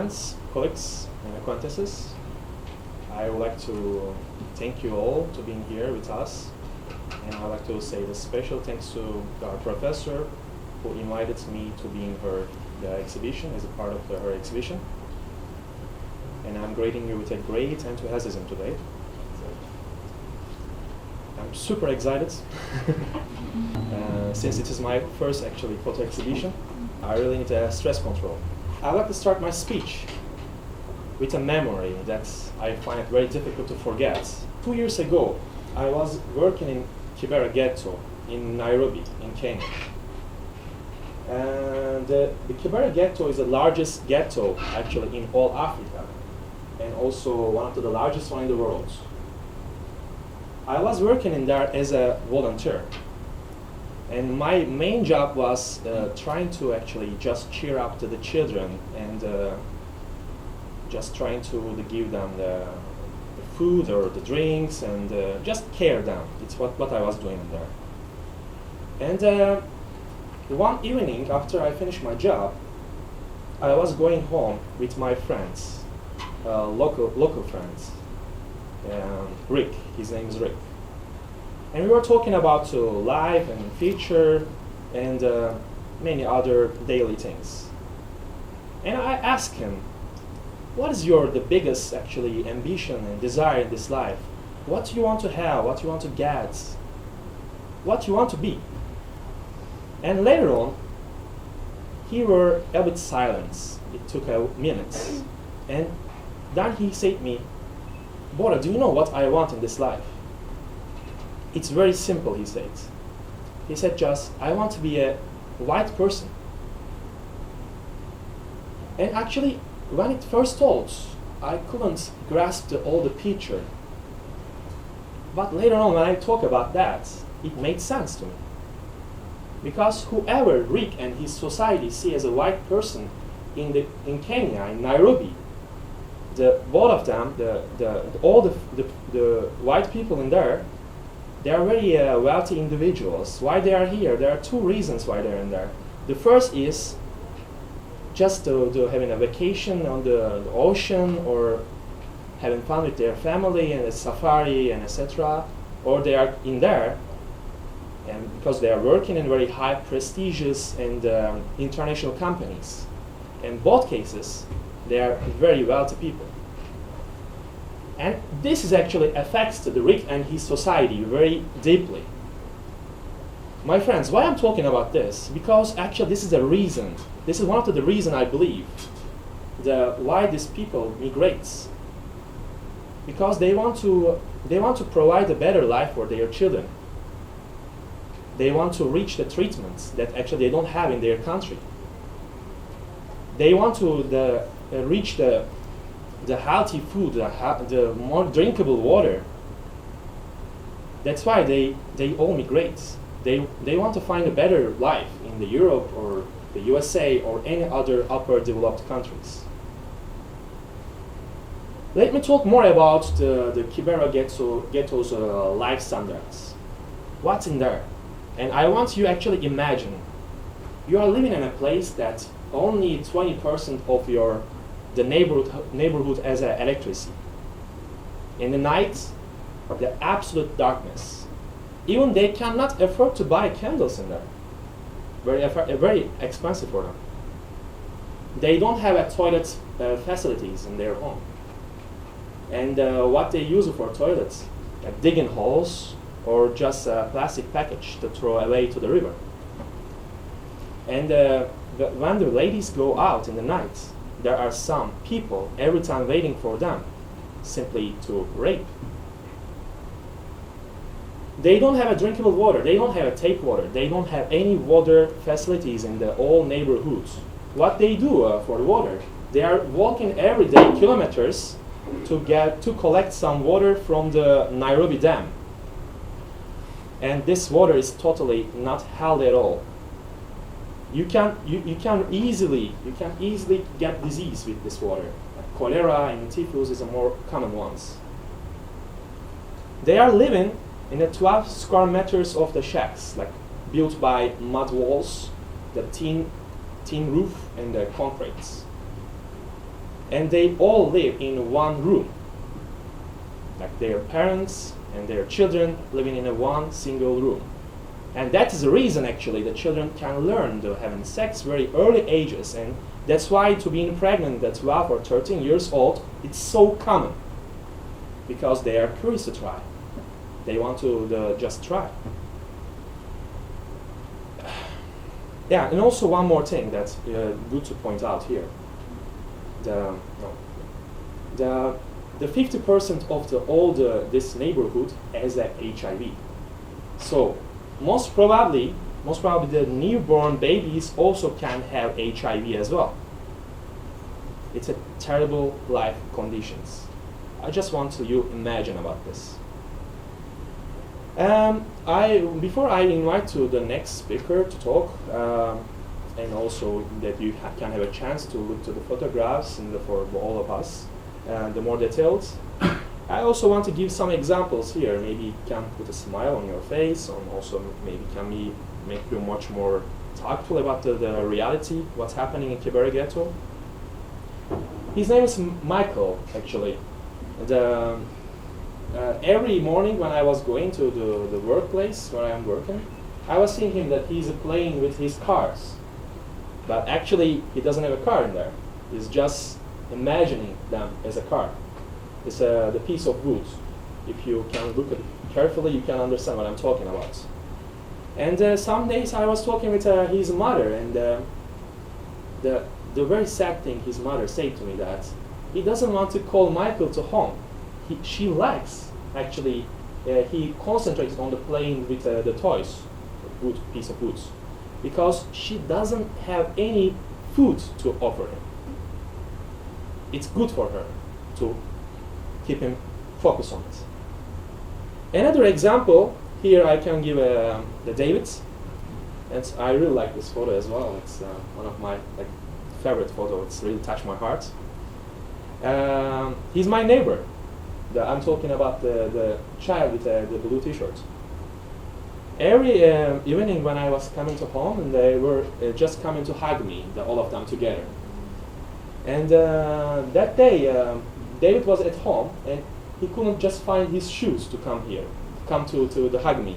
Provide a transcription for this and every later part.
friends, colleagues, and acquaintances, I would like to thank you all to being here with us. And I'd like to say a special thanks to our professor who invited me to be in her exhibition, as a part of her exhibition. And I'm greeting you with a great enthusiasm today. I'm super excited since it is my first actually photo exhibition. I really need stress control. I'd like to start my speech with a memory that I find it very difficult to forget. 2 years ago, I was working in Kibera ghetto in Nairobi, in Kenya. And the Kibera ghetto is the largest ghetto actually in all Africa, and also one of the largest one in the world. I was working in there as a volunteer, and my main job was trying to actually just cheer up to the children and just trying to give them the food or the drinks and just care them. It's what I was doing there. And one evening after I finished my job, I was going home with my friends, local friends. Rick, his name is Rick. And we were talking about life and future and many other daily things. And I asked him, what is the biggest actually ambition and desire in this life? What do you want to have? What do you want to get? What do you want to be? And later on, he were a bit silent. It took a minute. And then he said to me, Bora, do you know what I want in this life? It's very simple, he said. He said just, I want to be a white person. And actually, when it first told, I couldn't grasp all the picture. But later on, when I talk about that, it made sense to me. Because whoever Rick and his society see as a white person in Kenya, in Nairobi, both of them, all the white people in there, they are very wealthy individuals. Why they are here? There are two reasons why they're in there. The first is just to having a vacation on the ocean, or having fun with their family and a safari and etc. Or they are in there and because they are working in very high prestigious and international companies. In both cases, they are very wealthy people. And this is actually affects the Rick and his society very deeply. My friends, why I'm talking about this? Because actually this is the reason. This is one of the reasons I believe why these people migrates. Because they want to provide a better life for their children. They want to reach the treatments that actually they don't have in their country. They want to reach the healthy food, the more drinkable water. That's why they all migrate. They want to find a better life in the Europe or the USA or any other upper developed countries. Let me talk more about the Kibera ghetto's life standards. What's in there? And I want you actually imagine you are living in a place that only 20% of the neighborhood has electricity. In the night, the absolute darkness. Even they cannot afford to buy candles in there. Very expensive for them. They don't have toilet facilities in their home. And what they use for toilets, digging holes or just a plastic package to throw away to the river. And when the ladies go out in the night, there are some people every time waiting for them simply to rape. They don't have a drinkable water, they don't have a take water, they don't have any water facilities in the all neighborhoods. What they do for the water, they are walking every day kilometers to collect some water from the Nairobi Dam. And this water is totally not healthy at all. You can easily get disease with this water. Cholera and typhus is the more common ones. They are living in the 12 square meters of the shacks, like built by mud walls, the tin roof, and the concretes. and they all live in one room. Like their parents and their children living in a one single room. And that is the reason actually the children can learn to having sex very early ages, and that's why to being pregnant at 12 or 13 years old, it's so common. Because they are curious to try. They want to just try. Yeah, and also one more thing that's good to point out here. The 50% of all this neighborhood has a HIV. So most probably the newborn babies also can have HIV as well. It's a terrible life conditions. I just want you imagine about this. Before I invite to the next speaker to talk, and also that you can have a chance to look to the photographs and for all of us, the more details. I also want to give some examples here. Maybe you can put a smile on your face, and also maybe can make you much more tactful about the reality, what's happening in Kibera Ghetto. His name is Michael, actually. Every morning when I was going to the workplace where I am working, I was seeing him that he's playing with his cars. But actually, he doesn't have a car in there. He's just imagining them as a car. It's the piece of wood. If you can look at it carefully, you can understand what I'm talking about. And some days I was talking with his mother, and the very sad thing his mother said to me that he doesn't want to call Michael to home. She likes, actually, he concentrates on the playing with the toys, wood, piece of wood, because she doesn't have any food to offer him. It's good for her to keep him focused on it. Another example, here I can give the Davids, and I really like this photo as well. It's one of my favorite photos. It's really touched my heart. He's my neighbor. I'm talking about the child with the blue t-shirt. Every evening when I was coming to home, and they were just coming to hug me, all of them together. And that day, David was at home, and he couldn't just find his shoes to come to hug me.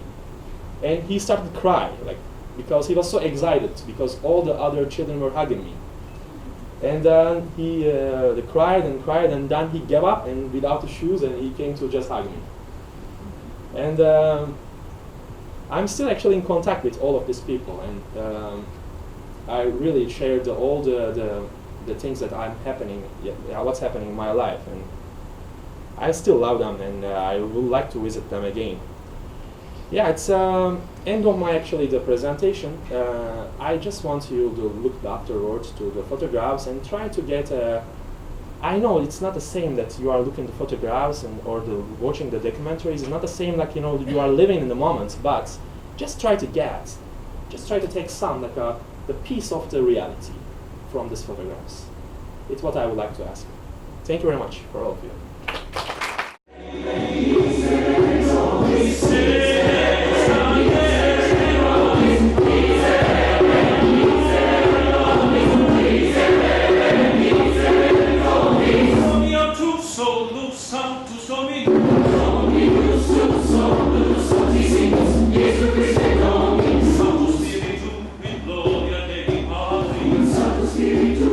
And he started to cry, because he was so excited, because all the other children were hugging me. And then he cried and cried, and then he gave up and without the shoes, and he came to just hug me. And I'm still actually in contact with all of these people, and I really shared all the things that what's happening in my life, and I still love them, and I would like to visit them again. Yeah, it's end of the presentation. I just want you to look afterwards to the photographs and try to get I know it's not the same that you are looking at the photographs or watching the documentaries. It's not the same you are living in the moment, but just try to take some the piece of the reality from these photographs. It's what I would like to ask. Thank you very much for all of you. Spiritu